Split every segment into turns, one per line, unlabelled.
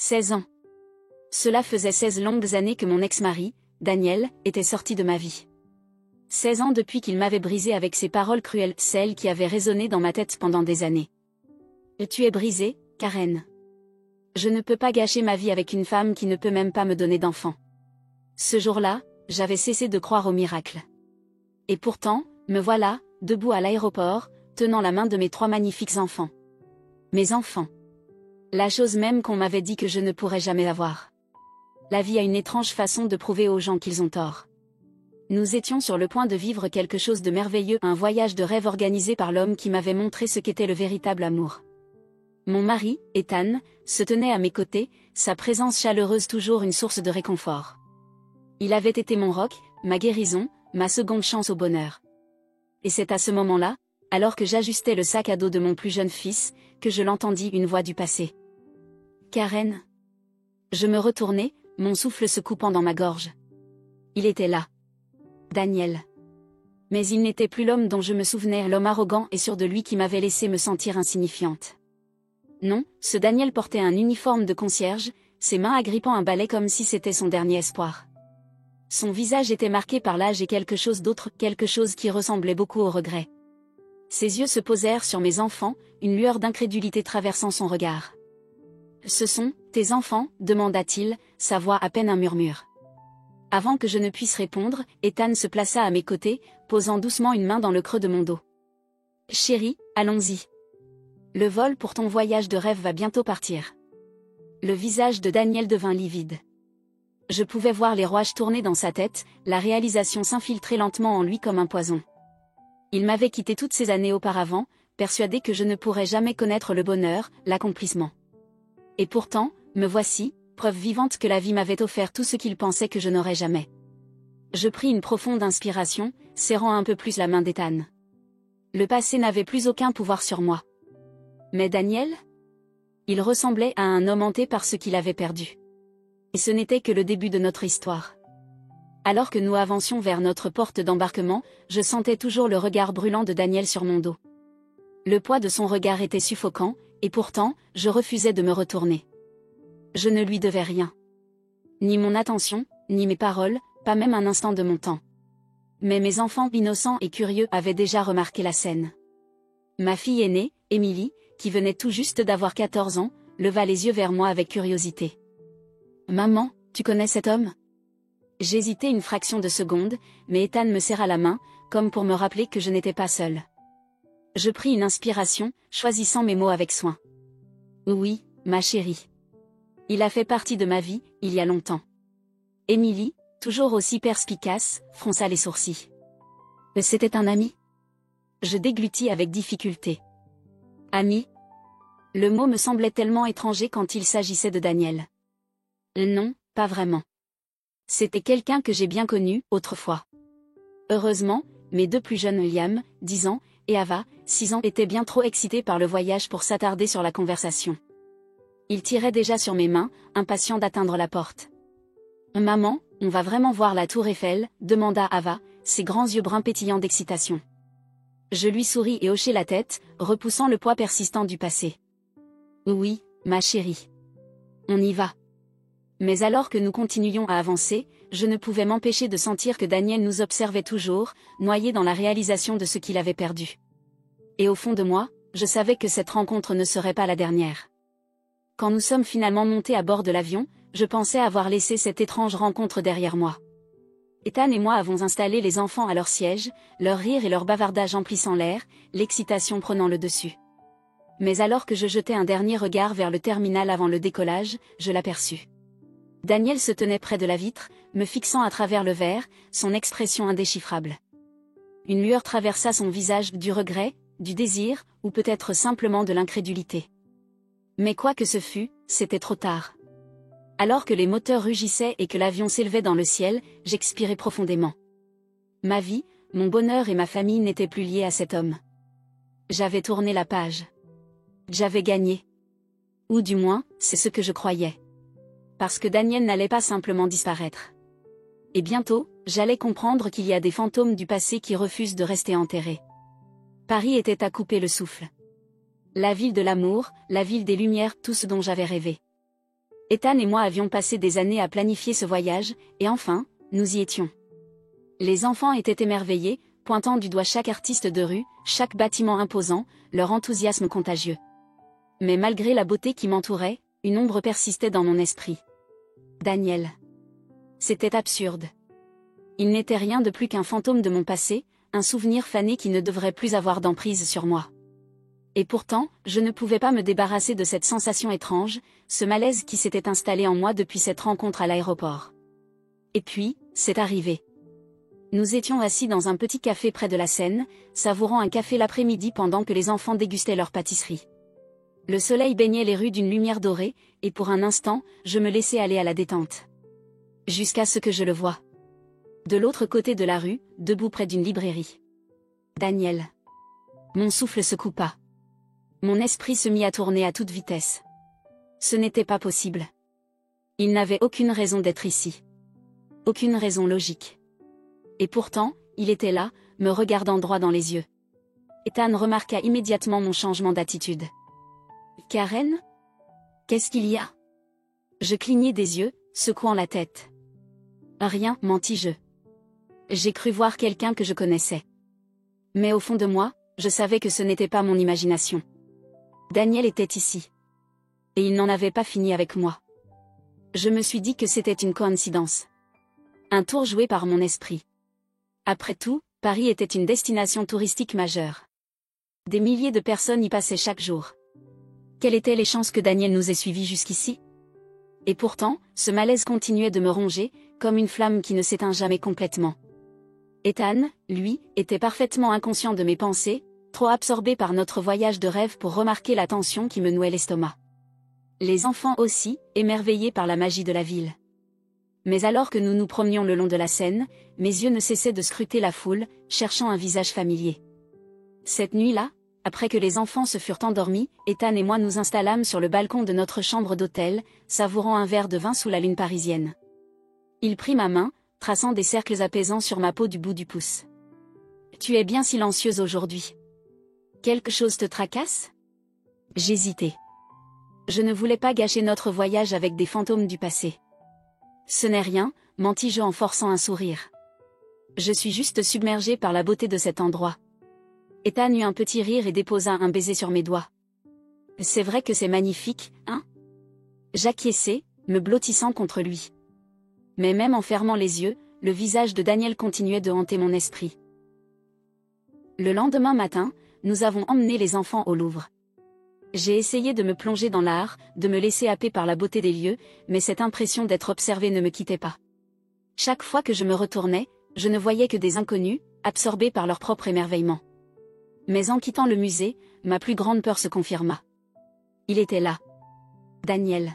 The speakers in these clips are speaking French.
16 ans. Cela faisait 16 longues années que mon ex-mari, Daniel, était sorti de ma vie. 16 ans depuis qu'il m'avait brisé avec ses paroles cruelles, celles qui avaient résonné dans ma tête pendant des années. Et tu es brisée, Karen. Je ne peux pas gâcher ma vie avec une femme qui ne peut même pas me donner d'enfant. Ce jour-là, j'avais cessé de croire au miracle. Et pourtant, me voilà, debout à l'aéroport, tenant la main de mes 3 magnifiques enfants. Mes enfants. La chose même qu'on m'avait dit que je ne pourrais jamais avoir. La vie a une étrange façon de prouver aux gens qu'ils ont tort. Nous étions sur le point de vivre quelque chose de merveilleux, un voyage de rêve organisé par l'homme qui m'avait montré ce qu'était le véritable amour. Mon mari, Ethan, se tenait à mes côtés, sa présence chaleureuse toujours une source de réconfort. Il avait été mon roc, ma guérison, ma seconde chance au bonheur. Et c'est à ce moment-là, alors que j'ajustais le sac à dos de mon plus jeune fils, que je l'entendis une voix du passé. Karen. Je me retournai, mon souffle se coupant dans ma gorge. Il était là. Daniel. Mais il n'était plus l'homme dont je me souvenais, l'homme arrogant et sûr de lui qui m'avait laissé me sentir insignifiante. Non, ce Daniel portait un uniforme de concierge, ses mains agrippant un balai comme si c'était son dernier espoir. Son visage était marqué par l'âge et quelque chose d'autre, quelque chose qui ressemblait beaucoup au regret. Ses yeux se posèrent sur mes enfants, une lueur d'incrédulité traversant son regard. « Ce sont tes enfants ?» demanda-t-il, sa voix à peine un murmure. Avant que je ne puisse répondre, Ethan se plaça à mes côtés, posant doucement une main dans le creux de mon dos. « Chérie, allons-y. Le vol pour ton voyage de rêve va bientôt partir. » Le visage de Daniel devint livide. Je pouvais voir les rouages tourner dans sa tête, la réalisation s'infiltrer lentement en lui comme un poison. Il m'avait quitté toutes ces années auparavant, persuadé que je ne pourrais jamais connaître le bonheur, l'accomplissement. Et pourtant, me voici, preuve vivante que la vie m'avait offert tout ce qu'il pensait que je n'aurais jamais. Je pris une profonde inspiration, serrant un peu plus la main d'Ethan. Le passé n'avait plus aucun pouvoir sur moi. Mais Daniel ? Il ressemblait à un homme hanté par ce qu'il avait perdu. Et ce n'était que le début de notre histoire. Alors que nous avancions vers notre porte d'embarquement, je sentais toujours le regard brûlant de Daniel sur mon dos. Le poids de son regard était suffocant, et pourtant, je refusais de me retourner. Je ne lui devais rien. Ni mon attention, ni mes paroles, pas même un instant de mon temps. Mais mes enfants innocents et curieux avaient déjà remarqué la scène. Ma fille aînée, Émilie, qui venait tout juste d'avoir 14 ans, leva les yeux vers moi avec curiosité. « Maman, tu connais cet homme ?» J'hésitai une fraction de seconde, mais Ethan me serra la main, comme pour me rappeler que je n'étais pas seule. Je pris une inspiration, choisissant mes mots avec soin. « Oui, ma chérie. Il a fait partie de ma vie, il y a longtemps. » Émilie, toujours aussi perspicace, fronça les sourcils. « C'était un ami ?» Je déglutis avec difficulté. « Ami ?» Le mot me semblait tellement étranger quand il s'agissait de Daniel. Non, pas vraiment. C'était quelqu'un que j'ai bien connu, autrefois. Heureusement, mes 2 plus jeunes Liam, 10 ans, et Ava, 6 ans, étaient bien trop excités par le voyage pour s'attarder sur la conversation. Ils tiraient déjà sur mes mains, impatients d'atteindre la porte. « Maman, on va vraiment voir la tour Eiffel ?» demanda Ava, ses grands yeux bruns pétillants d'excitation. Je lui souris et hochai la tête, repoussant le poids persistant du passé. « Oui, ma chérie. On y va. » Mais alors que nous continuions à avancer, je ne pouvais m'empêcher de sentir que Daniel nous observait toujours, noyé dans la réalisation de ce qu'il avait perdu. Et au fond de moi, je savais que cette rencontre ne serait pas la dernière. Quand nous sommes finalement montés à bord de l'avion, je pensais avoir laissé cette étrange rencontre derrière moi. Ethan et moi avons installé les enfants à leur siège, leur rire et leur bavardage emplissant l'air, l'excitation prenant le dessus. Mais alors que je jetais un dernier regard vers le terminal avant le décollage, je l'aperçus. Daniel se tenait près de la vitre, me fixant à travers le verre, son expression indéchiffrable. Une lueur traversa son visage, du regret, du désir, ou peut-être simplement de l'incrédulité. Mais quoi que ce fût, c'était trop tard. Alors que les moteurs rugissaient et que l'avion s'élevait dans le ciel, j'expirai profondément. Ma vie, mon bonheur et ma famille n'étaient plus liés à cet homme. J'avais tourné la page. J'avais gagné. Ou du moins, c'est ce que je croyais. Parce que Daniel n'allait pas simplement disparaître. Et bientôt, j'allais comprendre qu'il y a des fantômes du passé qui refusent de rester enterrés. Paris était à couper le souffle. La ville de l'amour, la ville des lumières, tout ce dont j'avais rêvé. Ethan et moi avions passé des années à planifier ce voyage, et enfin, nous y étions. Les enfants étaient émerveillés, pointant du doigt chaque artiste de rue, chaque bâtiment imposant, leur enthousiasme contagieux. Mais malgré la beauté qui m'entourait, une ombre persistait dans mon esprit. Daniel. C'était absurde. Il n'était rien de plus qu'un fantôme de mon passé, un souvenir fané qui ne devrait plus avoir d'emprise sur moi. Et pourtant, je ne pouvais pas me débarrasser de cette sensation étrange, ce malaise qui s'était installé en moi depuis cette rencontre à l'aéroport. Et puis, c'est arrivé. Nous étions assis dans un petit café près de la Seine, savourant un café l'après-midi pendant que les enfants dégustaient leur pâtisserie. Le soleil baignait les rues d'une lumière dorée, et pour un instant, je me laissais aller à la détente. Jusqu'à ce que je le voie. De l'autre côté de la rue, debout près d'une librairie. Daniel. Mon souffle se coupa. Mon esprit se mit à tourner à toute vitesse. Ce n'était pas possible. Il n'avait aucune raison d'être ici. Aucune raison logique. Et pourtant, il était là, me regardant droit dans les yeux. Ethan remarqua immédiatement mon changement d'attitude. Karen ? Qu'est-ce qu'il y a ? Je clignai des yeux, secouant la tête. Rien, mentis-je. J'ai cru voir quelqu'un que je connaissais. Mais au fond de moi, je savais que ce n'était pas mon imagination. Daniel était ici. Et il n'en avait pas fini avec moi. Je me suis dit que c'était une coïncidence. Un tour joué par mon esprit. Après tout, Paris était une destination touristique majeure. Des milliers de personnes y passaient chaque jour. Quelles étaient les chances que Daniel nous ait suivis jusqu'ici ? Et pourtant, ce malaise continuait de me ronger, comme une flamme qui ne s'éteint jamais complètement. Ethan, lui, était parfaitement inconscient de mes pensées, trop absorbé par notre voyage de rêve pour remarquer la tension qui me nouait l'estomac. Les enfants aussi, émerveillés par la magie de la ville. Mais alors que nous nous promenions le long de la Seine, mes yeux ne cessaient de scruter la foule, cherchant un visage familier. Cette nuit-là, après que les enfants se furent endormis, Ethan et moi nous installâmes sur le balcon de notre chambre d'hôtel, savourant un verre de vin sous la lune parisienne. Il prit ma main, traçant des cercles apaisants sur ma peau du bout du pouce. « Tu es bien silencieuse aujourd'hui. Quelque chose te tracasse ?» J'hésitais. Je ne voulais pas gâcher notre voyage avec des fantômes du passé. « Ce n'est rien », mentis-je en forçant un sourire. « Je suis juste submergée par la beauté de cet endroit. » Ethan eut un petit rire et déposa un baiser sur mes doigts. « C'est vrai que c'est magnifique, hein ?» J'acquiesçai, me blottissant contre lui. Mais même en fermant les yeux, le visage de Daniel continuait de hanter mon esprit. Le lendemain matin, nous avons emmené les enfants au Louvre. J'ai essayé de me plonger dans l'art, de me laisser happer par la beauté des lieux, mais cette impression d'être observé ne me quittait pas. Chaque fois que je me retournais, je ne voyais que des inconnus, absorbés par leur propre émerveillement. Mais en quittant le musée, ma plus grande peur se confirma. Il était là. Daniel.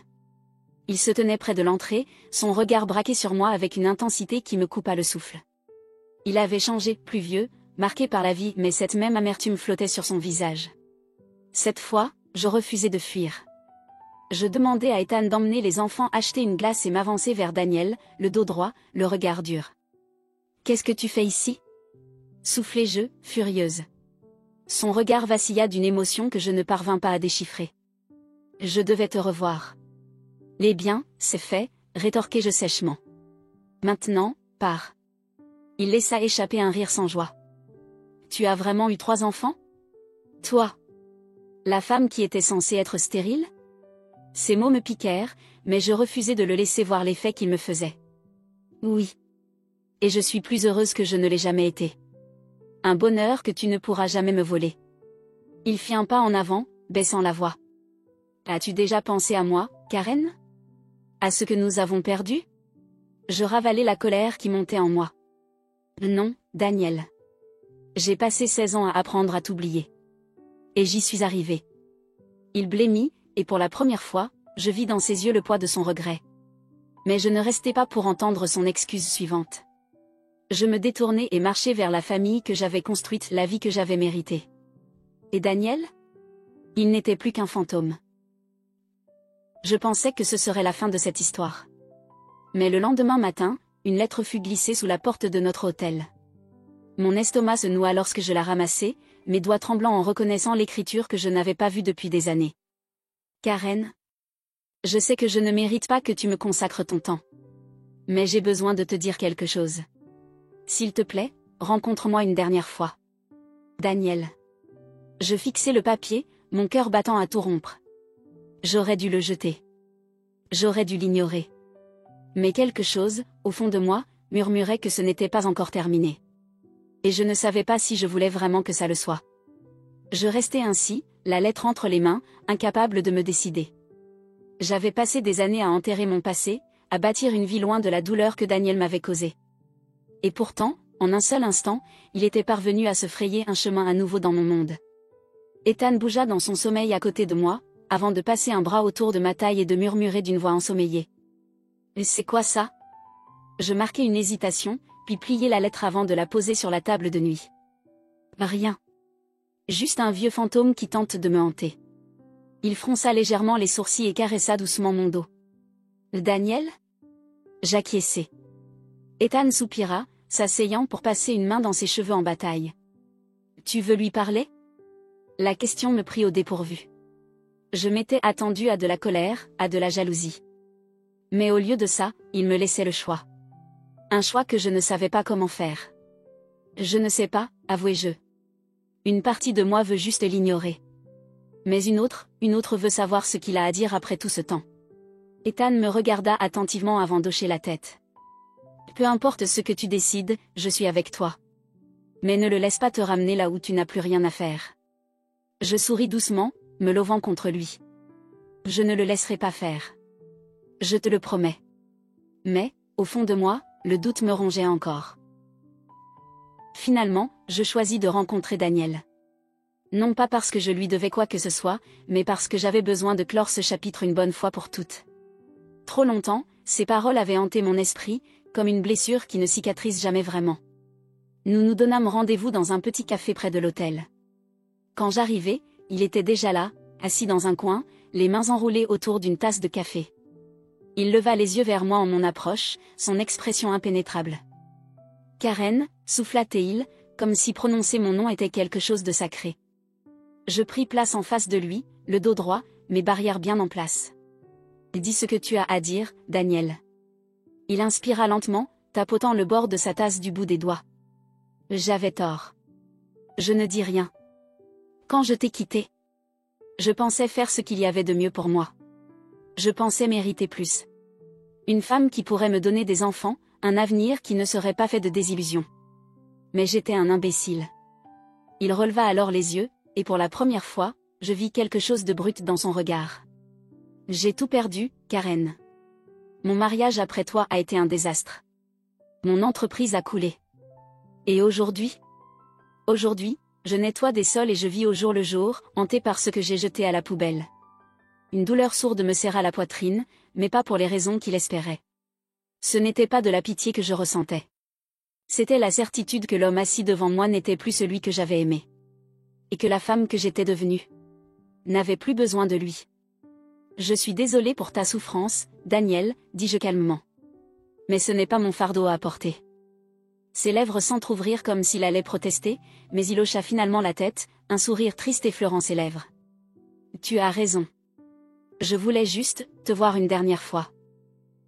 Il se tenait près de l'entrée, son regard braqué sur moi avec une intensité qui me coupa le souffle. Il avait changé, plus vieux, marqué par la vie, mais cette même amertume flottait sur son visage. Cette fois, je refusai de fuir. Je demandai à Ethan d'emmener les enfants acheter une glace et m'avancer vers Daniel, le dos droit, le regard dur. « Qu'est-ce que tu fais ici ?» soufflai-je, furieuse. Son regard vacilla d'une émotion que je ne parvins pas à déchiffrer. « Je devais te revoir. »« Les biens, c'est fait, » rétorquai-je sèchement. « Maintenant, pars. » Il laissa échapper un rire sans joie. « Tu as vraiment eu 3 enfants ? Toi ? La femme qui était censée être stérile ? » Ces mots me piquèrent, mais je refusai de le laisser voir l'effet qu'il me faisait. « Oui. Et je suis plus heureuse que je ne l'ai jamais été. Un bonheur que tu ne pourras jamais me voler. » Il fit un pas en avant, baissant la voix. « As-tu déjà pensé à moi, Karen ? À ce que nous avons perdu ? » Je ravalai la colère qui montait en moi. « Non, Daniel. J'ai passé 16 ans à apprendre à t'oublier. Et j'y suis arrivée. » Il blêmit, et pour la première fois, je vis dans ses yeux le poids de son regret. Mais je ne restai pas pour entendre son excuse suivante. Je me détournai et marchai vers la famille que j'avais construite, la vie que j'avais méritée. Et Daniel ? Il n'était plus qu'un fantôme. Je pensais que ce serait la fin de cette histoire. Mais le lendemain matin, une lettre fut glissée sous la porte de notre hôtel. Mon estomac se noua lorsque je la ramassai, mes doigts tremblants en reconnaissant l'écriture que je n'avais pas vue depuis des années. Karen. Je sais que je ne mérite pas que tu me consacres ton temps. Mais j'ai besoin de te dire quelque chose. S'il te plaît, rencontre-moi une dernière fois. Daniel. Je fixai le papier, mon cœur battant à tout rompre. J'aurais dû le jeter. J'aurais dû l'ignorer. Mais quelque chose, au fond de moi, murmurait que ce n'était pas encore terminé. Et je ne savais pas si je voulais vraiment que ça le soit. Je restais ainsi, la lettre entre les mains, incapable de me décider. J'avais passé des années à enterrer mon passé, à bâtir une vie loin de la douleur que Daniel m'avait causée. Et pourtant, en un seul instant, il était parvenu à se frayer un chemin à nouveau dans mon monde. Ethan bougea dans son sommeil à côté de moi, avant de passer un bras autour de ma taille et de murmurer d'une voix ensommeillée. « C'est quoi ça ?» Je marquai une hésitation, puis pliai la lettre avant de la poser sur la table de nuit. « Rien. Juste un vieux fantôme qui tente de me hanter. » Il fronça légèrement les sourcils et caressa doucement mon dos. « Daniel ?» J'acquiesçai. Ethan soupira, s'asseyant pour passer une main dans ses cheveux en bataille. « Tu veux lui parler ?» La question me prit au dépourvu. Je m'étais attendu à de la colère, à de la jalousie. Mais au lieu de ça, il me laissait le choix. Un choix que je ne savais pas comment faire. Je ne sais pas, avouai-je. Une partie de moi veut juste l'ignorer. Mais une autre veut savoir ce qu'il a à dire après tout ce temps. Ethan me regarda attentivement avant d'hocher la tête. Peu importe ce que tu décides, je suis avec toi. Mais ne le laisse pas te ramener là où tu n'as plus rien à faire. Je souris doucement, me levant contre lui. Je ne le laisserai pas faire. Je te le promets. Mais, au fond de moi, le doute me rongeait encore. Finalement, je choisis de rencontrer Daniel. Non pas parce que je lui devais quoi que ce soit, mais parce que j'avais besoin de clore ce chapitre une bonne fois pour toutes. Trop longtemps, ces paroles avaient hanté mon esprit, comme une blessure qui ne cicatrise jamais vraiment. Nous nous donnâmes rendez-vous dans un petit café près de l'hôtel. Quand j'arrivai, il était déjà là, assis dans un coin, les mains enroulées autour d'une tasse de café. Il leva les yeux vers moi en mon approche, son expression impénétrable. « Karen » souffla-t-il, comme si prononcer mon nom était quelque chose de sacré. Je pris place en face de lui, le dos droit, mes barrières bien en place. « Dis ce que tu as à dire, Daniel. » Il inspira lentement, tapotant le bord de sa tasse du bout des doigts. J'avais tort. Je ne dis rien. Quand je t'ai quitté, je pensais faire ce qu'il y avait de mieux pour moi. Je pensais mériter plus. Une femme qui pourrait me donner des enfants, un avenir qui ne serait pas fait de désillusions. Mais j'étais un imbécile. Il releva alors les yeux, et pour la première fois, je vis quelque chose de brut dans son regard. J'ai tout perdu, Karen. Mon mariage après toi a été un désastre. Mon entreprise a coulé. Et aujourd'hui ? Aujourd'hui, je nettoie des sols et je vis au jour le jour, hanté par ce que j'ai jeté à la poubelle. Une douleur sourde me serra la poitrine, mais pas pour les raisons qu'il espérait. Ce n'était pas de la pitié que je ressentais. C'était la certitude que l'homme assis devant moi n'était plus celui que j'avais aimé. Et que la femme que j'étais devenue n'avait plus besoin de lui. Je suis désolé pour ta souffrance, Daniel, dis-je calmement. Mais ce n'est pas mon fardeau à porter. Ses lèvres s'entr'ouvrirent comme s'il allait protester, mais il hocha finalement la tête, un sourire triste effleurant ses lèvres. Tu as raison. Je voulais juste te voir une dernière fois.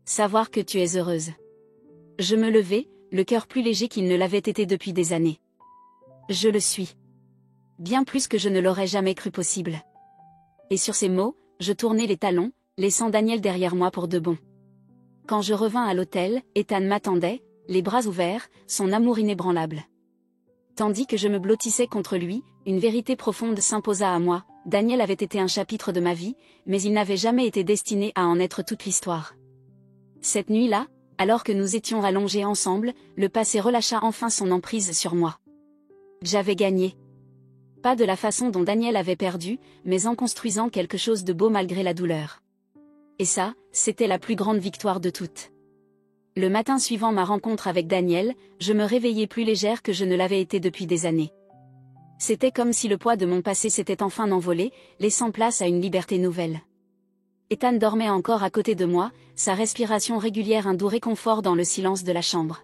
Savoir que tu es heureuse. Je me levai, le cœur plus léger qu'il ne l'avait été depuis des années. Je le suis. Bien plus que je ne l'aurais jamais cru possible. Et sur ces mots, je tournai les talons, laissant Daniel derrière moi pour de bon. Quand je revins à l'hôtel, Ethan m'attendait, les bras ouverts, son amour inébranlable. Tandis que je me blottissais contre lui, une vérité profonde s'imposa à moi. Daniel avait été un chapitre de ma vie, mais il n'avait jamais été destiné à en être toute l'histoire. Cette nuit-là, alors que nous étions allongés ensemble, le passé relâcha enfin son emprise sur moi. J'avais gagné. Pas de la façon dont Daniel avait perdu, mais en construisant quelque chose de beau malgré la douleur. Et ça, c'était la plus grande victoire de toutes. Le matin suivant ma rencontre avec Daniel, je me réveillais plus légère que je ne l'avais été depuis des années. C'était comme si le poids de mon passé s'était enfin envolé, laissant place à une liberté nouvelle. Ethan dormait encore à côté de moi, sa respiration régulière un doux réconfort dans le silence de la chambre.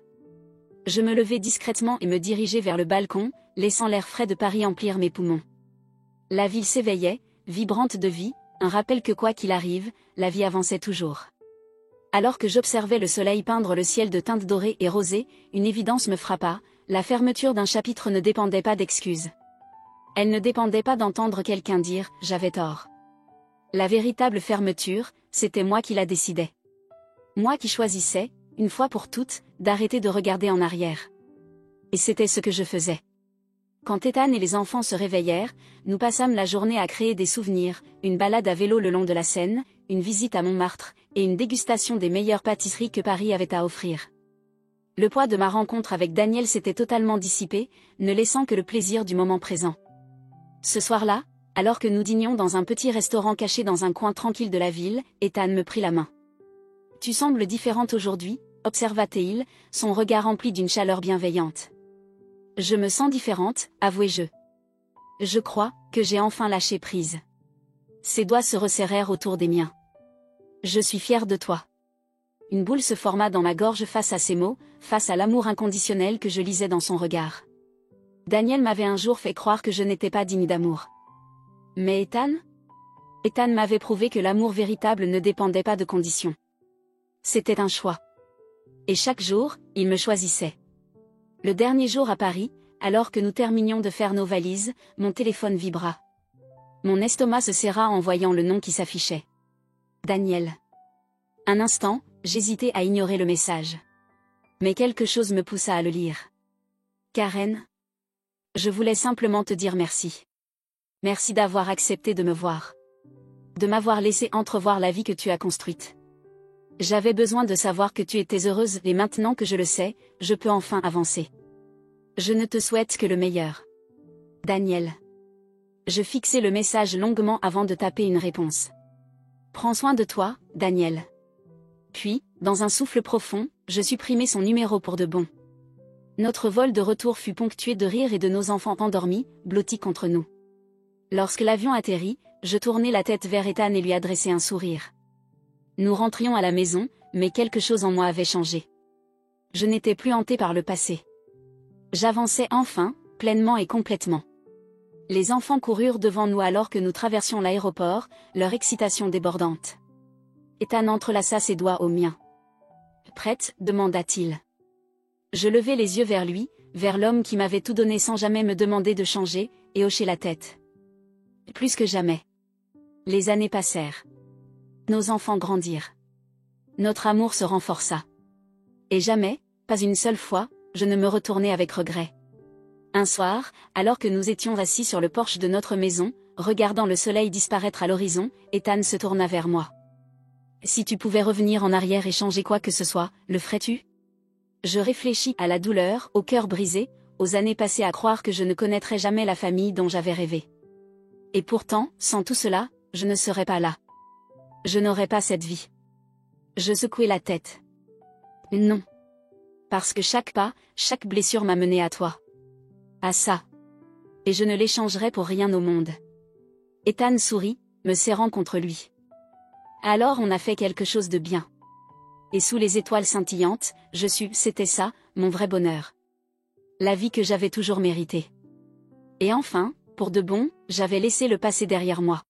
Je me levai discrètement et me dirigeai vers le balcon, laissant l'air frais de Paris emplir mes poumons. La ville s'éveillait, vibrante de vie, un rappel que quoi qu'il arrive, la vie avançait toujours. Alors que j'observais le soleil peindre le ciel de teintes dorées et rosées, une évidence me frappa, la fermeture d'un chapitre ne dépendait pas d'excuses. Elle ne dépendait pas d'entendre quelqu'un dire « j'avais tort ». La véritable fermeture, c'était moi qui la décidais. Moi qui choisissais, une fois pour toutes, d'arrêter de regarder en arrière. Et c'était ce que je faisais. Quand Ethan et les enfants se réveillèrent, nous passâmes la journée à créer des souvenirs, une balade à vélo le long de la Seine, une visite à Montmartre, et une dégustation des meilleures pâtisseries que Paris avait à offrir. Le poids de ma rencontre avec Daniel s'était totalement dissipé, ne laissant que le plaisir du moment présent. Ce soir-là, alors que nous dînions dans un petit restaurant caché dans un coin tranquille de la ville, Ethan me prit la main. « Tu sembles différente aujourd'hui » observa-t-il, son regard rempli d'une chaleur bienveillante. « Je me sens différente, avouai-je. Je crois que j'ai enfin lâché prise. » Ses doigts se resserrèrent autour des miens. « Je suis fière de toi. » Une boule se forma dans ma gorge face à ces mots, face à l'amour inconditionnel que je lisais dans son regard. Daniel m'avait un jour fait croire que je n'étais pas digne d'amour. Mais Ethan m'avait prouvé que l'amour véritable ne dépendait pas de conditions. C'était un choix. Et chaque jour, il me choisissait. Le dernier jour à Paris, alors que nous terminions de faire nos valises, mon téléphone vibra. Mon estomac se serra en voyant le nom qui s'affichait. Daniel. Un instant, j'hésitais à ignorer le message. Mais quelque chose me poussa à le lire. Karen. Je voulais simplement te dire merci. Merci d'avoir accepté de me voir. De m'avoir laissé entrevoir la vie que tu as construite. J'avais besoin de savoir que tu étais heureuse et maintenant que je le sais, je peux enfin avancer. Je ne te souhaite que le meilleur. Daniel. Je fixai le message longuement avant de taper une réponse. Prends soin de toi, Daniel. Puis, dans un souffle profond, je supprimai son numéro pour de bon. Notre vol de retour fut ponctué de rires et de nos enfants endormis, blottis contre nous. Lorsque l'avion atterrit, je tournai la tête vers Ethan et lui adressai un sourire. Nous rentrions à la maison, mais quelque chose en moi avait changé. Je n'étais plus hantée par le passé. J'avançais enfin, pleinement et complètement. Les enfants coururent devant nous alors que nous traversions l'aéroport, leur excitation débordante. Ethan entrelaça ses doigts aux miens. « Prête ?» demanda-t-il. Je levai les yeux vers lui, vers l'homme qui m'avait tout donné sans jamais me demander de changer, et hochai la tête. Plus que jamais. Les années passèrent. Nos enfants grandirent. Notre amour se renforça. Et jamais, pas une seule fois, je ne me retournai avec regret. Un soir, alors que nous étions assis sur le porche de notre maison, regardant le soleil disparaître à l'horizon, Ethan se tourna vers moi. « Si tu pouvais revenir en arrière et changer quoi que ce soit, le ferais-tu » Je réfléchis à la douleur, au cœur brisé, aux années passées à croire que je ne connaîtrais jamais la famille dont j'avais rêvé. Et pourtant, sans tout cela, je ne serais pas là. Je n'aurais pas cette vie. Je secouai la tête. Non. Parce que chaque pas, chaque blessure m'a mené à toi. À ça. Et je ne l'échangerai pour rien au monde. Ethan sourit, me serrant contre lui. Alors on a fait quelque chose de bien. Et sous les étoiles scintillantes, c'était ça, mon vrai bonheur. La vie que j'avais toujours méritée. Et enfin, pour de bon, j'avais laissé le passé derrière moi.